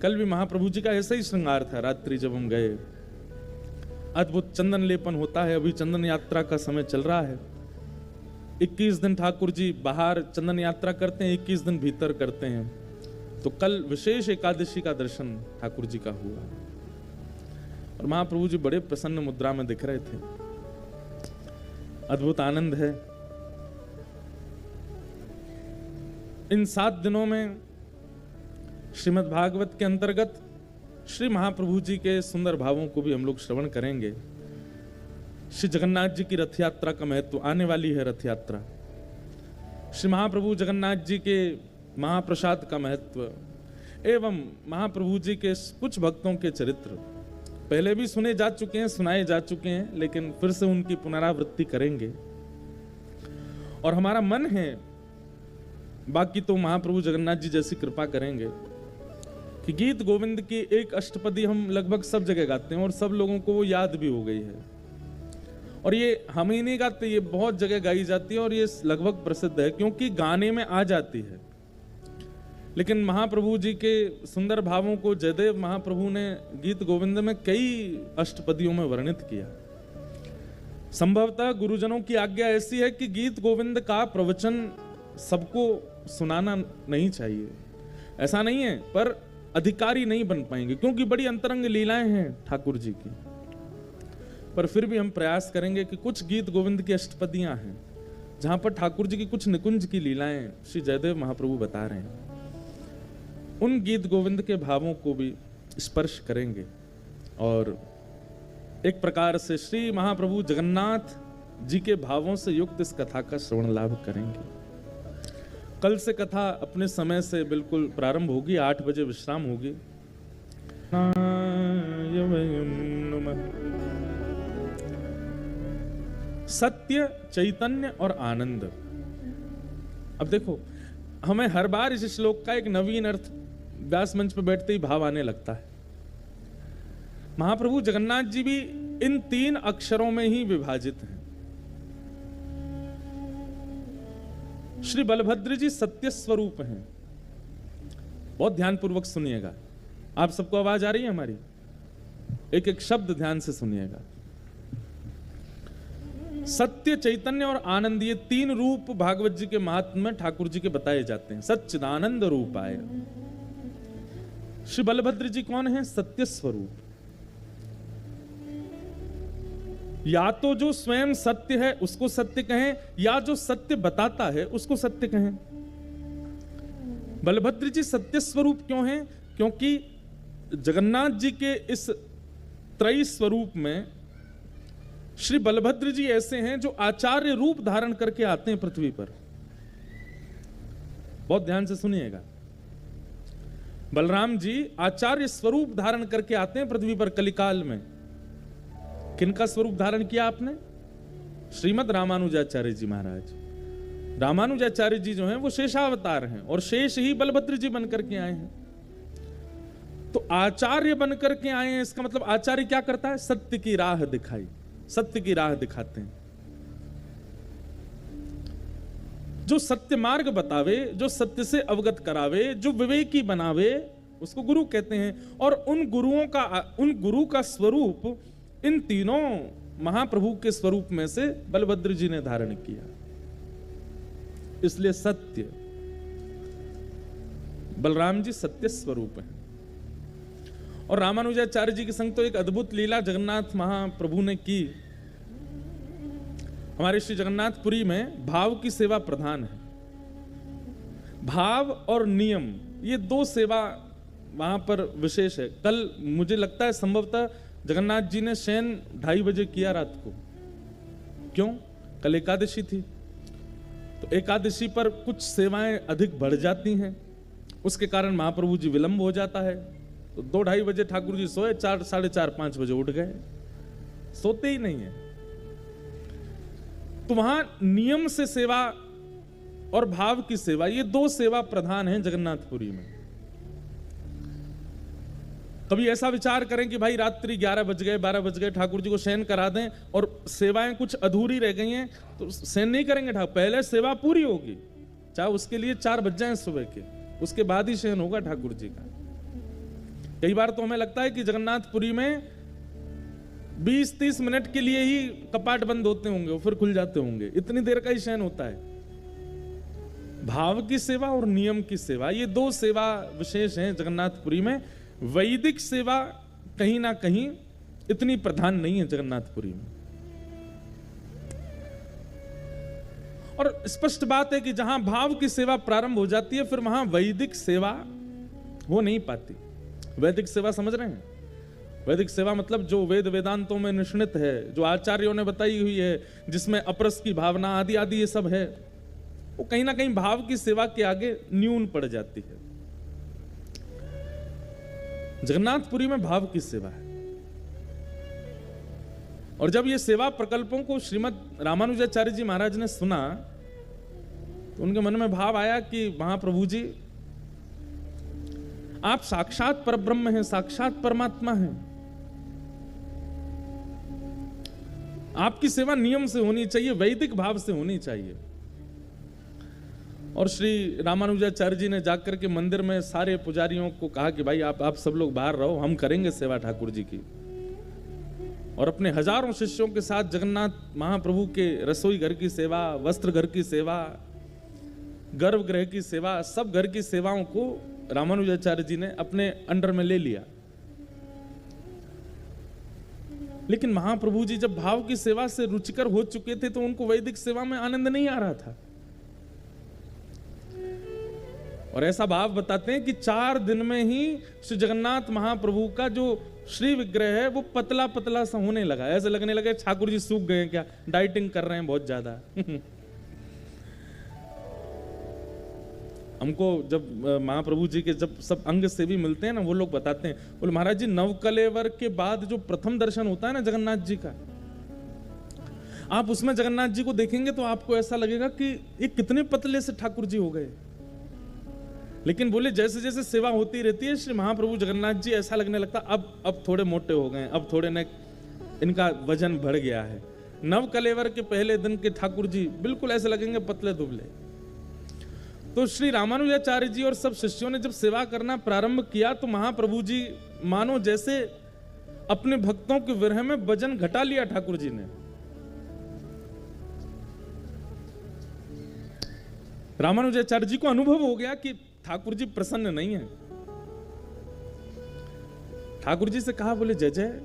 कल भी महाप्रभु जी का ऐसा ही श्रृंगार था। रात्रि जब हम गए, अद्भुत चंदन लेपन होता है। अभी चंदन यात्रा का समय चल रहा है। 21 दिन ठाकुर जी बाहर चंदन यात्रा करते हैं, 21 दिन भीतर करते हैं। तो कल विशेष एकादशी का दर्शन ठाकुर जी का हुआ और महाप्रभु जी बड़े प्रसन्न मुद्रा में दिख रहे थे। अद्भुत आनंद है। इन 7 दिनों में श्रीमद् भागवत के अंतर्गत श्री महाप्रभु जी के सुंदर भावों को भी हम लोग श्रवण करेंगे। श्री जगन्नाथ जी की रथ यात्रा का महत्व, आने वाली है रथ यात्रा। श्री महाप्रभु जगन्नाथ जी के महाप्रसाद का महत्व एवं महाप्रभु जी के कुछ भक्तों के चरित्र पहले भी सुने जा चुके हैं, सुनाए जा चुके हैं, लेकिन फिर से उनकी पुनरावृत्ति करेंगे। और हमारा मन है, बाकी तो महाप्रभु जगन्नाथ जी जैसी कृपा करेंगे कि गीत गोविंद की एक अष्टपदी हम लगभग सब जगह गाते हैं और सब लोगों को वो याद भी हो गई है। और ये हम ही नहीं गाते, ये बहुत जगह गाई जाती है और ये लगभग प्रसिद्ध है क्योंकि गाने में आ जाती है। लेकिन महाप्रभु जी के सुंदर भावों को जयदेव महाप्रभु ने गीत गोविंद में कई अष्टपदियों में वर्णित किया। संभवतः गुरुजनों की आज्ञा ऐसी है कि गीत गोविंद का प्रवचन सबको सुनाना नहीं चाहिए, ऐसा नहीं है, पर अधिकारी नहीं बन पाएंगे क्योंकि बड़ी अंतरंग लीलाएं हैं ठाकुर जी की। पर फिर भी हम प्रयास करेंगे कि कुछ गीत गोविंद की अष्टपदियां हैं जहां पर ठाकुर जी की कुछ निकुंज की लीलाएं श्री जयदेव महाप्रभु बता रहे हैं, उन गीत गोविंद के भावों को भी स्पर्श करेंगे और एक प्रकार से श्री महाप्रभु जगन्नाथ जी के भावों से युक्त इस कथा का श्रवण लाभ करेंगे। कल से कथा अपने समय से बिल्कुल प्रारंभ होगी, 8 बजे विश्राम होगी। सत्य, चैतन्य और आनंद। अब देखो, हमें हर बार इस श्लोक का एक नवीन अर्थ व्यास मंच पर बैठते ही भाव आने लगता है। महाप्रभु जगन्नाथ जी भी इन 3 अक्षरों में ही विभाजित हैं। श्री बलभद्र जी सत्य स्वरूप हैं। बहुत ध्यानपूर्वक सुनिएगा। आप सबको आवाज आ रही है हमारी? एक एक शब्द ध्यान से सुनिएगा। सत्य, चैतन्य और आनंद, ये 3 रूप भागवत जी के महात्म्य में ठाकुर जी के बताए जाते हैं। सच्चिदानंद रूपाय। श्री बलभद्र जी कौन है? सत्य स्वरूप। या तो जो स्वयं सत्य है उसको सत्य कहें, या जो सत्य बताता है उसको सत्य कहें। बलभद्र जी सत्य स्वरूप क्यों हैं? क्योंकि जगन्नाथ जी के इस त्रयी स्वरूप में श्री बलभद्र जी ऐसे हैं जो आचार्य रूप धारण करके आते हैं पृथ्वी पर। बहुत ध्यान से सुनिएगा। बलराम जी आचार्य स्वरूप धारण करके आते हैं पृथ्वी पर कलिकाल में। किनका स्वरूप धारण किया आपने? श्रीमद रामानुजाचार्य जी महाराज। रामानुजाचार्य जी जो हैं वो शेषावतार हैं और शेष ही बलभद्र जी बनकर के आए हैं। तो आचार्य बनकर के आए हैं, इसका मतलब आचार्य क्या करता है? सत्य की राह दिखाई, सत्य की राह दिखाते हैं। जो सत्य मार्ग बतावे, जो सत्य से अवगत करावे, जो विवेकी बनावे, उसको गुरु कहते हैं। और उन गुरु का स्वरूप इन 3 महाप्रभु के स्वरूप में से बलभद्र जी ने धारण किया। इसलिए सत्य, बलराम जी सत्य स्वरूप हैं। और रामानुजाचार्य जी के संग तो एक अद्भुत लीला जगन्नाथ महाप्रभु ने की। हमारे श्री जगन्नाथपुरी में भाव की सेवा प्रधान है। भाव और नियम, ये 2 सेवा वहां पर विशेष है। कल मुझे लगता है संभवतः जगन्नाथ जी ने शयन 2:30 बजे किया रात को। क्यों? कल एकादशी थी, तो एकादशी पर कुछ सेवाएं अधिक बढ़ जाती हैं, उसके कारण महाप्रभु जी विलंब हो जाता है। तो 2-2:30 बजे ठाकुर जी सोए, 4, 4:30, 5 बजे उठ गए। सोते ही नहीं है। तो वहां नियम से सेवा और भाव की सेवा, ये 2 सेवा प्रधान हैं जगन्नाथपुरी में। कभी ऐसा विचार करें कि भाई रात्रि 11 बज गए, 12 बज गए, ठाकुर जी को शयन करा दें और सेवाएं कुछ अधूरी रह गई हैं, तो शयन नहीं करेंगे ठाकुर, पहले सेवा पूरी होगी, चाहे उसके लिए 4 बज जाएं सुबह के, उसके बाद ही शयन होगा ठाकुर जी का। कई बार तो हमें लगता है कि जगन्नाथपुरी में 20-30 मिनट के लिए ही कपाट बंद होते होंगे और फिर खुल जाते होंगे, इतनी देर का ही शयन होता है। भाव की सेवा और नियम की सेवा, ये दो सेवा विशेष हैं जगन्नाथपुरी में। वैदिक सेवा कहीं ना कहीं इतनी प्रधान नहीं है जगन्नाथपुरी में। और स्पष्ट बात है कि जहां भाव की सेवा प्रारंभ हो जाती है, फिर वहां वैदिक सेवा हो नहीं पाती। वैदिक सेवा समझ रहे हैं? वैदिक सेवा मतलब जो वेद वेदांतों में निष्णित है, जो आचार्यों ने बताई हुई है, जिसमें अपरस की भावना आदि आदि ये सब है, वो कहीं ना कहीं भाव की सेवा के आगे न्यून पड़ जाती है। जगन्नाथपुरी में भाव की सेवा है। और जब ये सेवा प्रकल्पों को श्रीमद रामानुजाचार्य जी महाराज ने सुना, तो उनके मन में भाव आया कि महाप्रभु जी, आप साक्षात परब्रह्म हैं, साक्षात परमात्मा हैं, आपकी सेवा नियम से होनी चाहिए, वैदिक भाव से होनी चाहिए। और श्री रामानुजाचार्य जी ने जाकर के मंदिर में सारे पुजारियों को कहा कि भाई आप सब लोग बाहर रहो, हम करेंगे सेवा ठाकुर जी की। और अपने हजारों शिष्यों के साथ जगन्नाथ महाप्रभु के रसोई घर की सेवा, वस्त्र घर की सेवा, गर्भगृह की सेवा, सब घर की सेवाओं को रामानुजाचार्य जी ने अपने अंडर में ले लिया। लेकिन महाप्रभु जी जब भाव की सेवा से रुचिकर हो चुके थे, तो उनको वैदिक सेवा में आनंद नहीं आ रहा था। और ऐसा भाव बताते हैं कि 4 दिन में ही श्री जगन्नाथ महाप्रभु का जो श्री विग्रह है वो पतला पतला सा होने लगा। ऐसे लगने लगे ठाकुर जी सूख गए क्या, डाइटिंग कर रहे हैं बहुत ज्यादा। हमको जब महाप्रभु जी के जब सब अंग से भी मिलते हैं ना, वो लोग बताते हैं, बोले महाराज जी नवकलेवर के बाद जो प्रथम दर्शन होता है ना जगन्नाथ जी का, आप उसमें जगन्नाथ जी को देखेंगे तो आपको ऐसा लगेगा कि ये कितने पतले से ठाकुर जी हो गए। लेकिन बोले जैसे जैसे सेवा होती रहती है श्री महाप्रभु जगन्नाथ जी ऐसा लगने लगता अब थोड़े मोटे हो गए, अब थोड़े न इनका वजन बढ़ गया है। नवकलेवर के पहले दिन के ठाकुर जी बिल्कुल ऐसे लगेंगे पतले दुबले। तो श्री रामानुजाचार्य जी और सब शिष्यों ने जब सेवा करना प्रारंभ किया, तो महाप्रभु जी मानो जैसे अपने भक्तों के विरह में वजन घटा लिया ठाकुर जी ने। रामानुजाचार्य जी को अनुभव हो गया कि ठाकुर जी प्रसन्न नहीं है। ठाकुर जी से कहा, बोले जय जय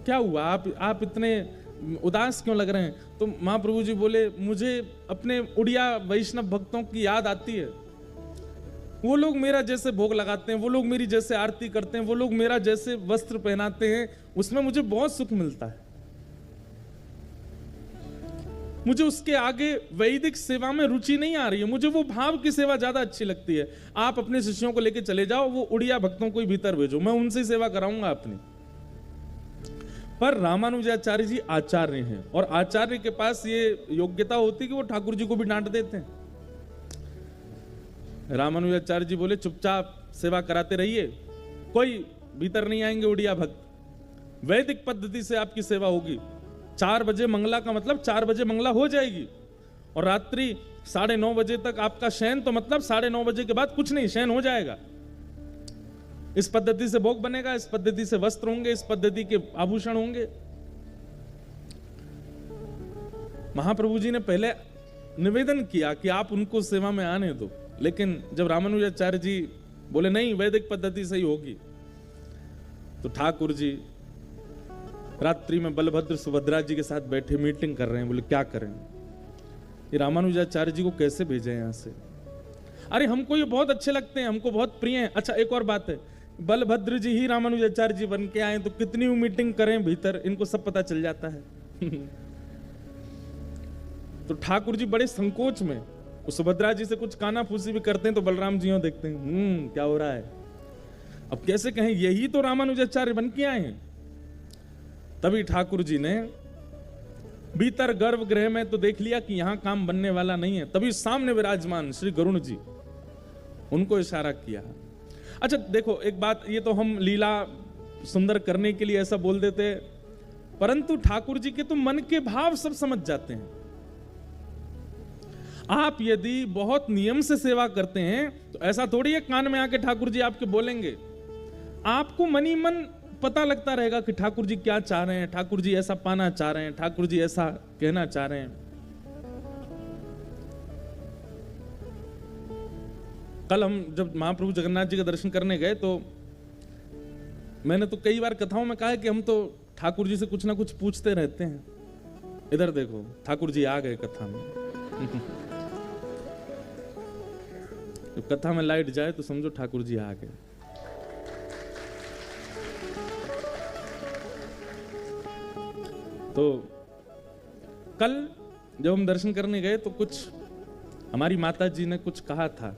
क्या हुआ, आप इतने उदास क्यों लग रहे हैं? तो महाप्रभु जी बोले, मुझे अपने उड़िया वैष्णव भक्तों की याद आती है। वो लोग मेरा जैसे भोग लगाते हैं, वो लोग मेरी जैसे आरती करते हैं, वो लोग मेरा जैसे वस्त्र पहनाते हैं, उसमें मुझे बहुत सुख मिलता है। मुझे उसके आगे वैदिक सेवा में रुचि नहीं आ रही है, मुझे वो भाव की सेवा ज्यादा अच्छी लगती है। आप अपने शिष्यों को लेकर चले जाओ, वो उड़िया भक्तों को ही भीतर भेजो, मैं उनसे सेवा कराऊंगा अपनी। पर रामानुजाचार्य जी आचार्य हैं, और आचार्य के पास ये योग्यता होती है कि वो ठाकुर जी को भी डांट देते हैं। रामानुजाचार्य जी बोले, चुपचाप सेवा कराते रहिए, कोई भीतर नहीं आएंगे उड़िया भक्त। वैदिक पद्धति से आपकी सेवा होगी। 4 बजे मंगला का मतलब 4 बजे मंगला हो जाएगी, और रात्रि 9:30 बजे तक आपका शयन, तो मतलब 9:30 बजे के बाद कुछ नहीं, शयन हो जाएगा। इस पद्धति से भोग बनेगा, इस पद्धति से वस्त्र होंगे, इस पद्धति के आभूषण होंगे। महाप्रभु जी ने पहले निवेदन किया कि आप उनको सेवा में आने दो, लेकिन जब रामानुजाचार्य जी बोले नहीं वैदिक पद्धति से ही होगी, तो ठाकुर जी रात्रि में बलभद्र सुभद्रा जी के साथ बैठे मीटिंग कर रहे हैं। बोले क्या करें, ये रामानुजाचार्य जी को कैसे भेजें यहां से? अरे हमको ये बहुत अच्छे लगते हैं, हमको बहुत प्रिय हैं। अच्छा एक और बात है, बलभद्र जी ही रामानुजाचार्य जी बन के आए तो कितनी मीटिंग करें भीतर, इनको सब पता चल जाता है। तो ठाकुर जी बड़े संकोच में, सुभद्रा जी से कुछ काना फूसी भी करते हैं तो बलराम जी देखते हैं क्या हो रहा है, अब कैसे कहें यही तो रामानुजाचार्य बन के आए हैं। तभी ठाकुर जी ने भीतर गर्भगृह में तो देख लिया कि यहां काम बनने वाला नहीं है। तभी सामने विराजमान श्री गरुण जी, उनको इशारा किया। अच्छा देखो एक बात, ये तो हम लीला सुंदर करने के लिए ऐसा बोल देते, परंतु ठाकुर जी के तो मन के भाव सब समझ जाते हैं। आप यदि बहुत नियम से सेवा करते हैं तो ऐसा थोड़ी है कान में आके ठाकुर जी आपके बोलेंगे। आपको मनी मन पता लगता रहेगा कि ठाकुर जी क्या चाह रहे हैं, ठाकुर जी ऐसा पाना चाह रहे हैं, ठाकुर जी ऐसा कहना चाह रहे हैं। कल हम जब महाप्रभु जगन्नाथ जी का दर्शन करने गए तो मैंने तो कई बार कथाओं में कहा है कि हम तो ठाकुर जी से कुछ ना कुछ पूछते रहते हैं। इधर देखो, ठाकुर जी आ गए कथा में। जब कथा में लाइट जाए तो समझो ठाकुर जी आ गए। तो कल जब हम दर्शन करने गए तो कुछ हमारी माता जी ने कुछ कहा था